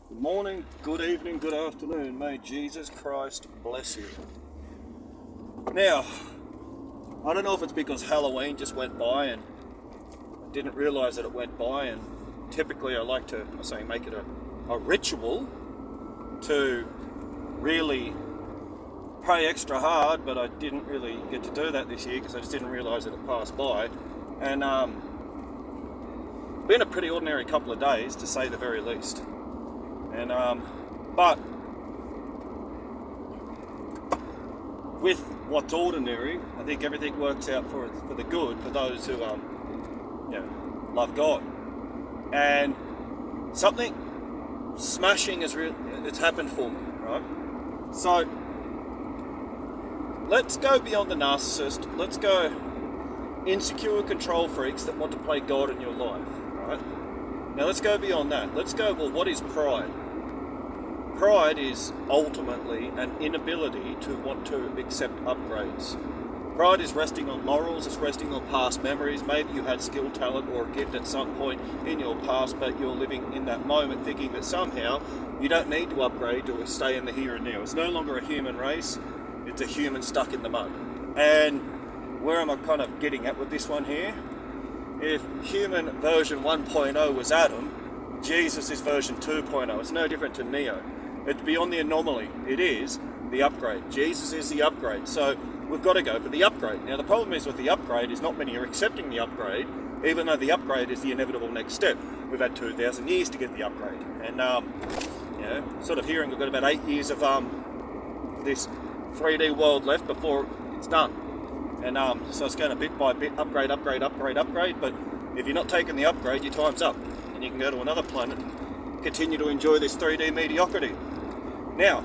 Good morning, good evening, good afternoon. May Jesus Christ bless you. Now, I don't know if it's because Halloween just went by and I didn't realise that it went by, and typically I like to, make it a ritual to really pray extra hard, but I didn't really get to do that this year because I just didn't realise that it passed by. And been a pretty ordinary couple of days, to say the very least. And but with what's ordinary, I think everything works out for the good for those who love God. And something smashing it's happened for me, right? So let's go beyond the narcissist. Let's go insecure control freaks that want to play God in your life, right? Now let's go beyond that. Let's go, well, what is pride? Pride is ultimately an inability to want to accept upgrades. Pride is resting on laurels, it's resting on past memories. Maybe you had skill, talent, or a gift at some point in your past, but you're living in that moment thinking that somehow you don't need to upgrade to stay in the here and now. It's no longer a human race, it's a human stuck in the mud. And where am I kind of getting at with this one here? If human version 1.0 was Adam, Jesus is version 2.0. It's no different to Neo. It's beyond the anomaly. It is the upgrade. Jesus is the upgrade. So we've got to go for the upgrade. Now the problem is with the upgrade is not many are accepting the upgrade, even though the upgrade is the inevitable next step. We've had 2,000 years to get the upgrade. And, sort of hearing we've got about 8 years of this 3D world left before it's done. And so it's going to bit by bit, upgrade. But if you're not taking the upgrade, your time's up. And you can go to another planet and continue to enjoy this 3D mediocrity. Now,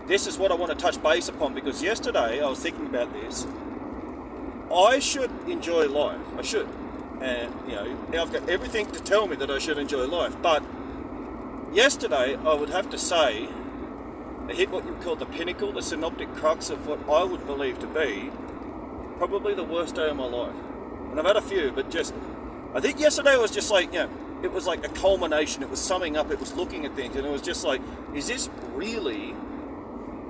this is what I want to touch base upon, because yesterday I was thinking about this. I should enjoy life. I should. And, I've got everything to tell me that I should enjoy life. But yesterday, I would have to say, I hit what you would call the pinnacle, the synoptic crux of what I would believe to be probably the worst day of my life. And I've had a few, but I think yesterday was just like, it was like a culmination. It was summing up. It was looking at things. And it was just like, is this really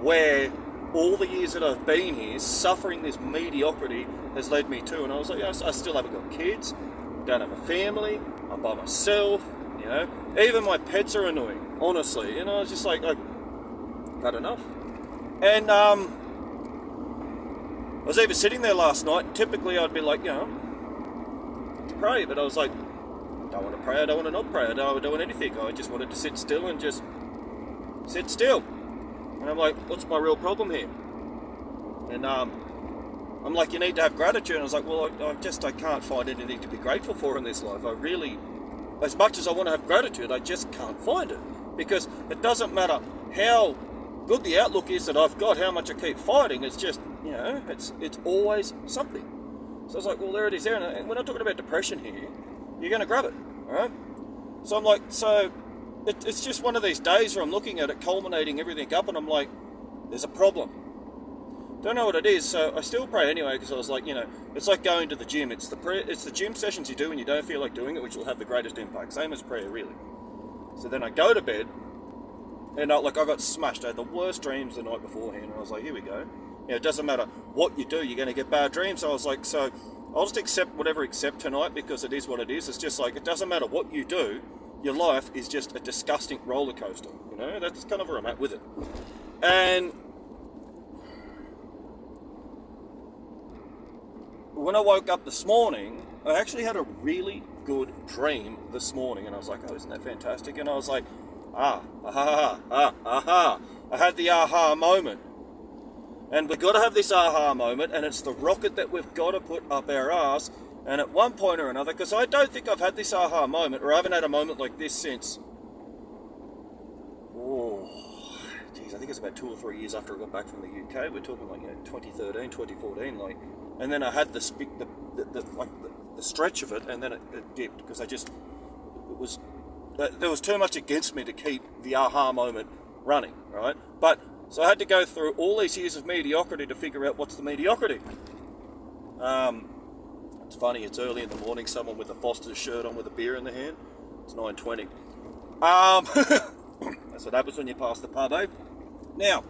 where all the years that I've been here, suffering this mediocrity has led me to? And I was like, I still haven't got kids. Don't have a family. I'm by myself. Even my pets are annoying, honestly. And I was just like, I've had enough. And I was even sitting there last night, and typically I'd be like, to pray, but I was like, I don't want to pray, I don't want to not pray, I don't want anything. I just wanted to sit still and just sit still. And I'm like, what's my real problem here? And I'm like, you need to have gratitude. And I was like, well, I can't find anything to be grateful for in this life. I really, as much as I want to have gratitude, I just can't find it. Because it doesn't matter how good the outlook is that I've got, how much I keep fighting, it's just, it's always something. So I was like, well, there it is there. And we're not talking about depression here. You're going to grab it, all right? So I'm like, it's just one of these days where I'm looking at it, culminating everything up, and I'm like, there's a problem. Don't know what it is, so I still pray anyway, because I was like, it's like going to the gym. It's the gym sessions you do when you don't feel like doing it, which will have the greatest impact. Same as prayer, really. So then I go to bed, and I got smashed. I had the worst dreams the night beforehand, and I was like, here we go. It doesn't matter what you do, you're going to get bad dreams. So I was like, so I'll just accept tonight, because it is what it is. It's just like, it doesn't matter what you do, your life is just a disgusting roller coaster. That's kind of where I'm at with it. And when I woke up this morning, I actually had a really good dream this morning. And I was like, oh, isn't that fantastic? And I was like, I had the aha moment. And we've got to have this aha moment, and it's the rocket that we've got to put up our arse. And at one point or another, because I don't think I've had this aha moment, or I haven't had a moment like this since, I think it's about 2 or 3 years after I got back from the UK. We're talking 2013, 2014, and then I had the stretch of it, and then it dipped, because there was too much against me to keep the aha moment running, right? But so I had to go through all these years of mediocrity to figure out what's the mediocrity. It's funny, it's early in the morning, someone with a Foster's shirt on with a beer in the hand. It's 9:20. That's what happens when you pass the pub, eh? Now,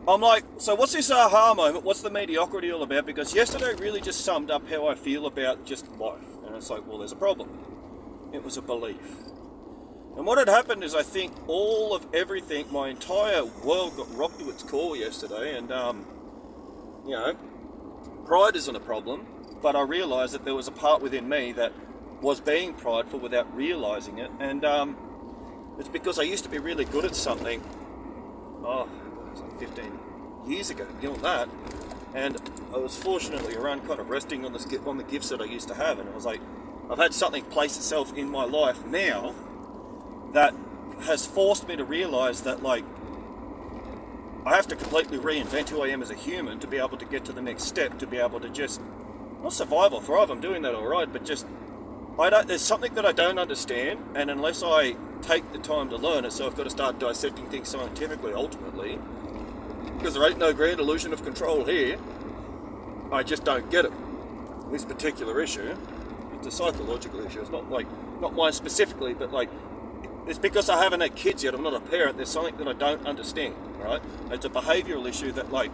I'm like, so what's this aha moment? What's the mediocrity all about? Because yesterday really just summed up how I feel about just life. And it's like, well, there's a problem. It was a belief. And what had happened is I think all of everything, my entire world got rocked to its core yesterday. And, you know, pride isn't a problem. But I realised that there was a part within me that was being prideful without realising it. And it's because I used to be really good at something. Oh, it was like 15 years ago, doing that. And I was fortunately around kind of resting on the gifts that I used to have. And it was like, I've had something place itself in my life now that has forced me to realise that, like, I have to completely reinvent who I am as a human to be able to get to the next step, to be able to just, not survive or thrive, I'm doing that all right, but just, there's something that I don't understand, and unless I take the time to learn it, so I've got to start dissecting things scientifically, ultimately, because there ain't no grand illusion of control here, I just don't get it. This particular issue, it's a psychological issue, it's not mine specifically, but like, it's because I haven't had kids yet, I'm not a parent, there's something that I don't understand, right? It's a behavioural issue that, like,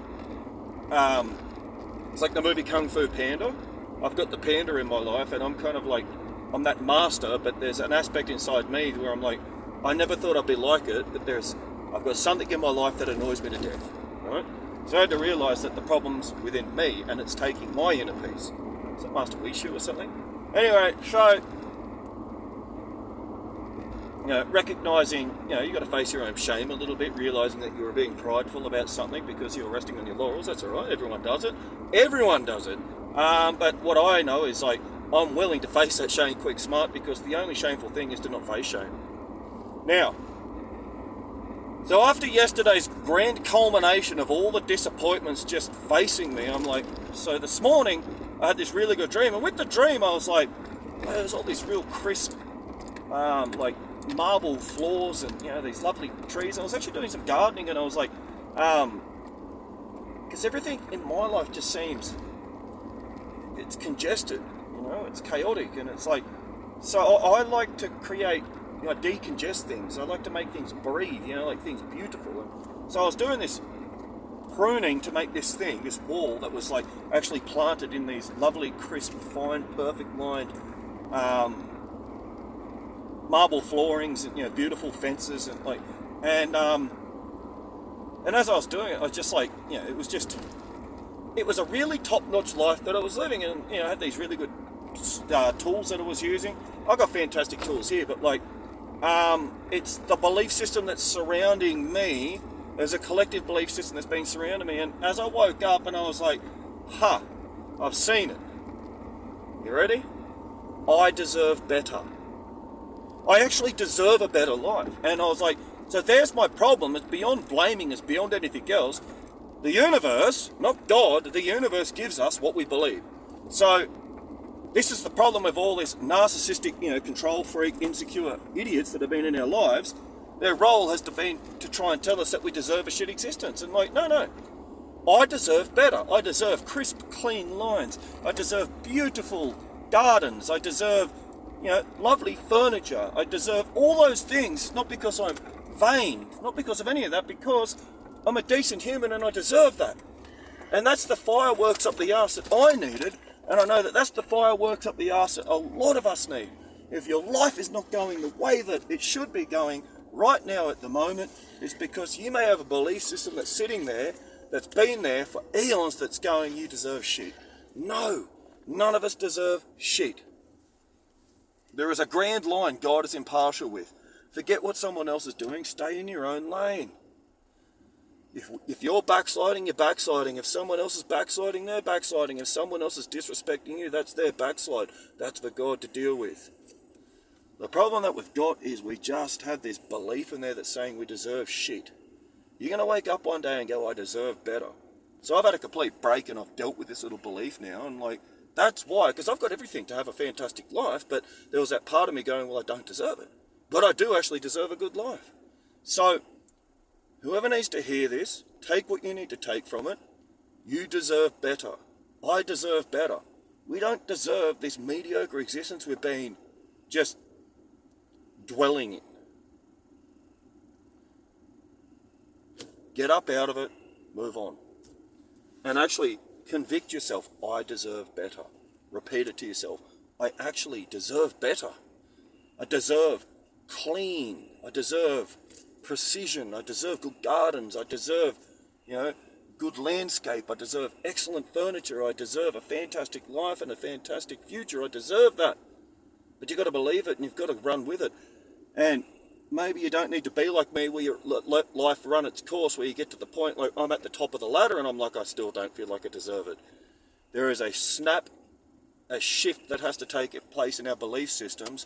it's like the movie Kung Fu Panda. I've got the panda in my life, and I'm kind of like, I'm that master, but there's an aspect inside me where I'm like, I never thought I'd be like it, but I've got something in my life that annoys me to death, right? So I had to realise that the problem's within me, and it's taking my inner peace. Is it Master Wishu or something? Anyway, so, you know, recognising, you know, you've got to face your own shame a little bit, realising that you were being prideful about something because you were resting on your laurels. That's all right, everyone does it. Everyone does it. But what I know is, like, I'm willing to face that shame quick smart, because the only shameful thing is to not face shame. Now, so after yesterday's grand culmination of all the disappointments just facing me, I'm like, so this morning I had this really good dream, and with the dream I was like, there's all these real crisp, like, marble floors and, you know, these lovely trees. I was actually doing some gardening, and I was like, because everything in my life just seems, it's congested, you know, it's chaotic, and it's like, so I like to create, you know, decongest things. I like to make things breathe, you know, like things beautiful. And so I was doing this pruning to make this wall that was like actually planted in these lovely, crisp, fine, perfect lined marble floorings, and, you know, beautiful fences, and like, and as I was doing it, I was just like, you know, it was a really top-notch life that I was living, and, you know, I had these really good tools that I was using. I've got fantastic tools here, but like, it's the belief system that's surrounding me. There's a collective belief system that's been surrounding me, and as I woke up, and I was like, I've seen it. You ready? I deserve better. I actually deserve a better life. And I was like, so there's my problem. It's beyond blaming, it's beyond anything else. The universe, not God, the universe gives us what we believe. So this is the problem with all this narcissistic, you know, control freak, insecure idiots that have been in our lives. Their role has been to try and tell us that we deserve a shit existence. And like, no. I deserve better. I deserve crisp, clean lines. I deserve beautiful gardens. I deserve, you know, lovely furniture. I deserve all those things, not because I'm vain, not because of any of that, because I'm a decent human and I deserve that. And that's the fireworks up the arse that I needed, and I know that that's the fireworks up the arse that a lot of us need. If your life is not going the way that it should be going right now at the moment, it's because you may have a belief system that's sitting there, that's been there for eons, that's going, you deserve shit. No, none of us deserve shit. There is a grand line God is impartial with. Forget what someone else is doing, stay in your own lane. If you're backsliding, you're backsliding. If someone else is backsliding, they're backsliding. If someone else is disrespecting you, that's their backslide. That's for God to deal with. The problem that we've got is we just have this belief in there that's saying we deserve shit. You're going to wake up one day and go, I deserve better. So I've had a complete break, and I've dealt with this little belief now, and like, that's why, because I've got everything to have a fantastic life, but there was that part of me going, well, I don't deserve it. But I do actually deserve a good life. So whoever needs to hear this, take what you need to take from it. You deserve better. I deserve better. We don't deserve this mediocre existence we've been just dwelling in. Get up out of it, move on. And actually convict yourself, I deserve better. Repeat it to yourself. I actually deserve better. I deserve clean. I deserve precision. I deserve good gardens. I deserve, good landscape. I deserve excellent furniture. I deserve a fantastic life and a fantastic future. I deserve that. But you've got to believe it and you've got to run with it. And maybe you don't need to be like me where you let life run its course, where you get to the point like I'm at the top of the ladder and I'm like, I still don't feel like I deserve it. There is a shift that has to take place in our belief systems.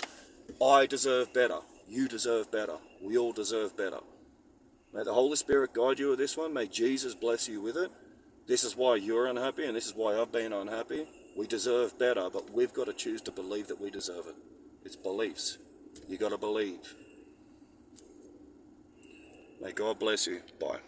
I deserve better. You deserve better. We all deserve better. May the Holy Spirit guide you with this one. May Jesus bless you with it. This is why you're unhappy and this is why I've been unhappy. We deserve better, but we've got to choose to believe that we deserve it. It's beliefs. You got to believe. May God bless you. Bye.